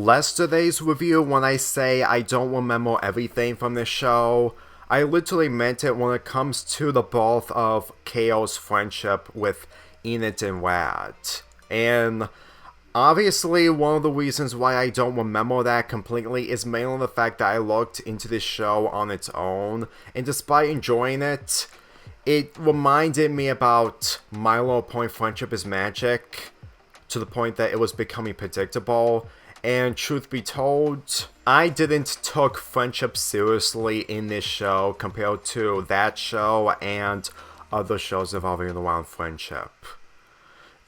Yesterday's review, when I say I don't remember everything from this show, I literally meant it when it comes to the birth of KO's friendship with Enid and Rad. And obviously, one of the reasons why I don't remember that completely is mainly the fact that I looked into this show on its own, and despite enjoying it, it reminded me about My Little Pony Friendship is Magic, to the point that it was becoming predictable. And truth be told, I didn't took friendship seriously in this show compared to that show and other shows involving around friendship.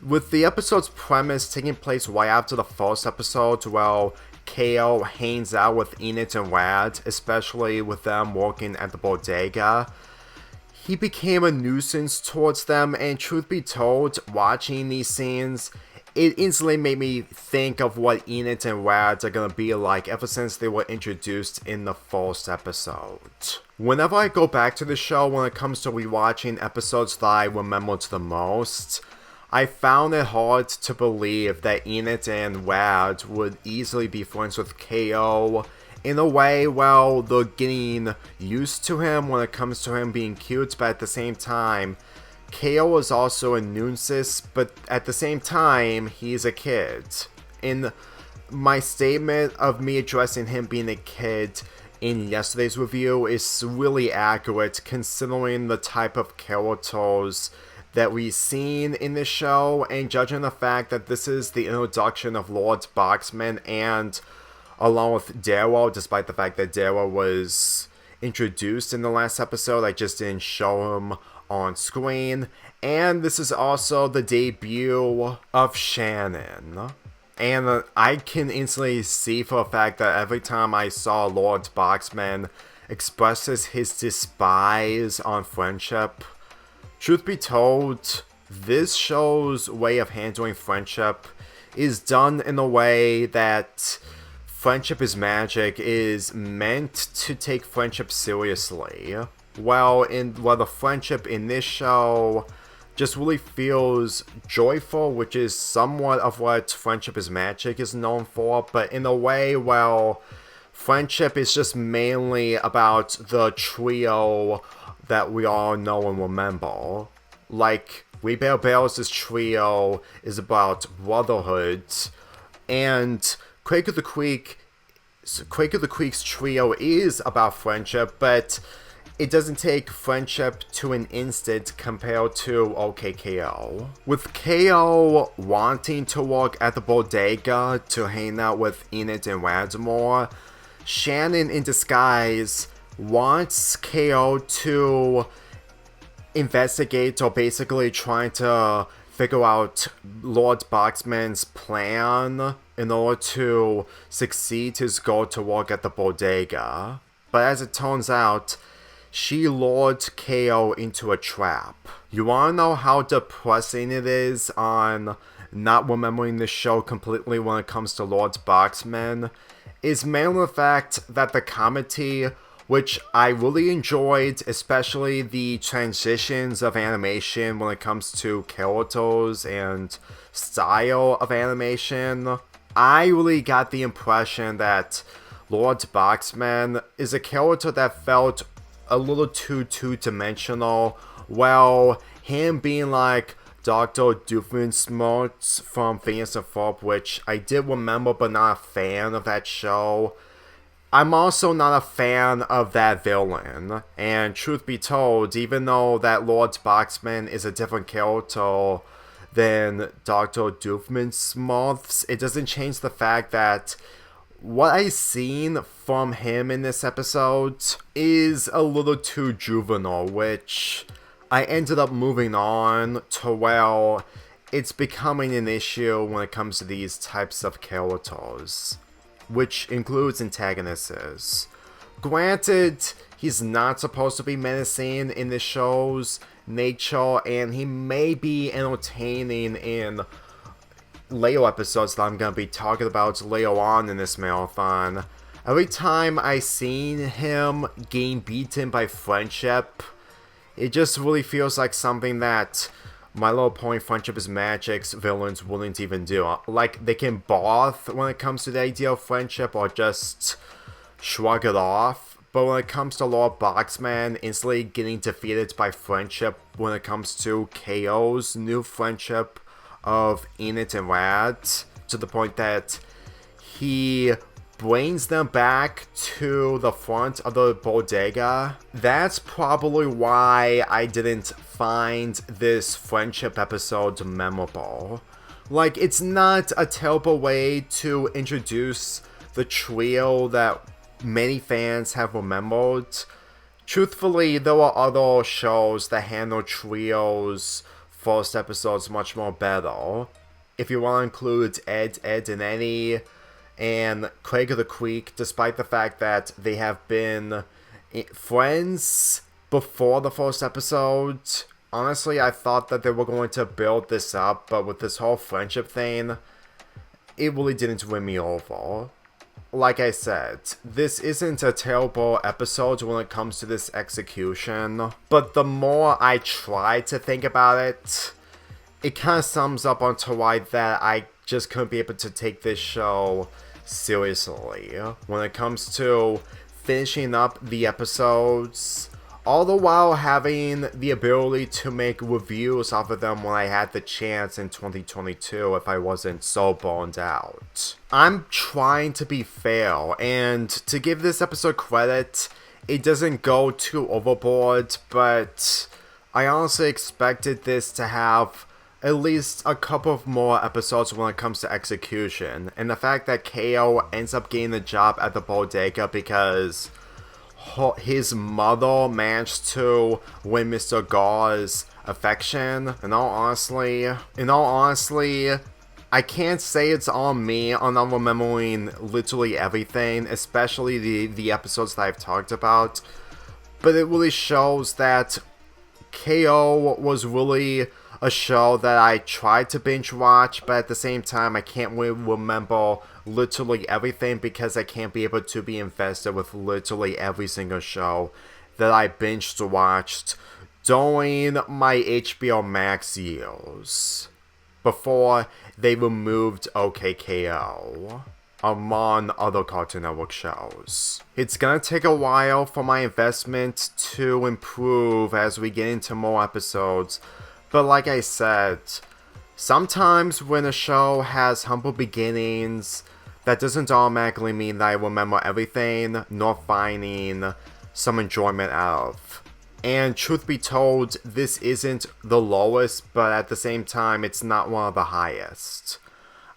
With the episode's premise taking place right after the first episode, well, KO hangs out with Enid and Rad, especially with them working at the bodega. He became a nuisance towards them, and truth be told, watching these scenes, it instantly made me think of what Enid and Rad are gonna be like ever since they were introduced in the first episode. Whenever I go back to the show when it comes to rewatching episodes that I remember the most, I found it hard to believe that Enid and Rad would easily be friends with KO. In a way, well, they're getting used to him when it comes to him being cute, but at the same time, KO is also a nuisance, but at the same time, he's a kid. In my statement of me addressing him being a kid in yesterday's review is really accurate considering the type of characters that we've seen in this show, and judging the fact that this is the introduction of Lord Boxman, and along with Darrow, despite the fact that Darrow was introduced in the last episode, I just didn't show him on screen. And this is also the debut of Shannon. And I can instantly see for a fact that every time I saw Lord Boxman expresses his despise on friendship, truth be told, this show's way of handling friendship is done in a way that Friendship is Magic is meant to take friendship seriously. Well, the friendship in this show just really feels joyful, which is somewhat of what Friendship is Magic is known for, but in a way, well, friendship is just mainly about the trio that we all know and remember. Like, We Bear Bears' trio is about brotherhood, and Quake of the Creek's trio is about friendship, but it doesn't take friendship to an instant compared to OKKO. With KO wanting to work at the bodega to hang out with Enid and Radmore, Shannon in disguise wants KO to investigate, or basically trying to figure out Lord Boxman's plan in order to succeed his goal to work at the bodega. But as it turns out, she lured KO into a trap. You wanna know how depressing it is on not remembering the show completely when it comes to Lord Boxman? Is mainly the fact that the comedy, which I really enjoyed, especially the transitions of animation when it comes to characters and style of animation, I really got the impression that Lord Boxman is a character that felt a little too two-dimensional. Well, him being like Dr. Doofenshmirtz from Phineas and Ferb, which I did remember but not a fan of that show. I'm also not a fan of that villain, and truth be told, even though that Lord Boxman is a different character than Dr. Doofenshmirtz, it doesn't change the fact that what I've seen from him in this episode is a little too juvenile, which I ended up moving on to, well, it's becoming an issue when it comes to these types of characters, which includes antagonists. Granted, he's not supposed to be menacing in the show's nature, and he may be entertaining in later episodes that I'm going to be talking about later on in this marathon. Every time I seen him getting beaten by friendship, it just really feels like something that My Little Pony Friendship is Magic's villains wouldn't even do. Like, they can both when it comes to the idea of friendship or just shrug it off. But when it comes to Lord Boxman instantly getting defeated by friendship when it comes to KO's new friendship of Enid and Rad, to the point that he brings them back to the front of the bodega. That's probably why I didn't find this friendship episode memorable. Like, it's not a terrible way to introduce the trio that many fans have remembered. Truthfully, there are other shows that handle trios' first episodes much more better. If you want to include Ed, and Eddie, and Craig of the Creek, despite the fact that they have been friends before the first episode. Honestly, I thought that they were going to build this up, but with this whole friendship thing, it really didn't win me over. Like I said, this isn't a terrible episode when it comes to this execution, but the more I try to think about it, it kind of sums up onto why that I just couldn't be able to take this show seriously when it comes to finishing up the episodes, all the while having the ability to make reviews off of them when I had the chance in 2022 if I wasn't so burned out. I'm trying to be fair, and to give this episode credit, it doesn't go too overboard, but I honestly expected this to have at least a couple of more episodes when it comes to execution, and the fact that KO ends up getting the job at the bodega because his mother managed to win Mr. Gar's affection. In all honesty, I can't say it's on me on not remembering literally everything, especially the episodes that I've talked about, but it really shows that KO was really a show that I tried to binge watch, but at the same time I can't really remember literally everything because I can't be able to be invested with literally every single show that I binged watched during my HBO Max years before they removed OKKO, among other Cartoon Network shows. It's gonna take a while for my investment to improve as we get into more episodes, but like I said, sometimes when a show has humble beginnings, that doesn't automatically mean that I remember everything, nor finding some enjoyment out of. And truth be told, this isn't the lowest, but at the same time, it's not one of the highest.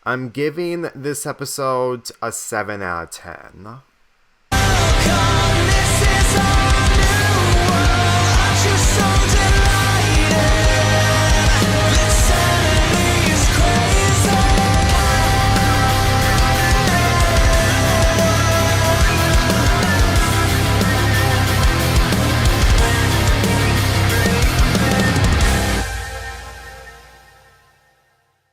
I'm giving this episode a 7 out of 10. This is our new world.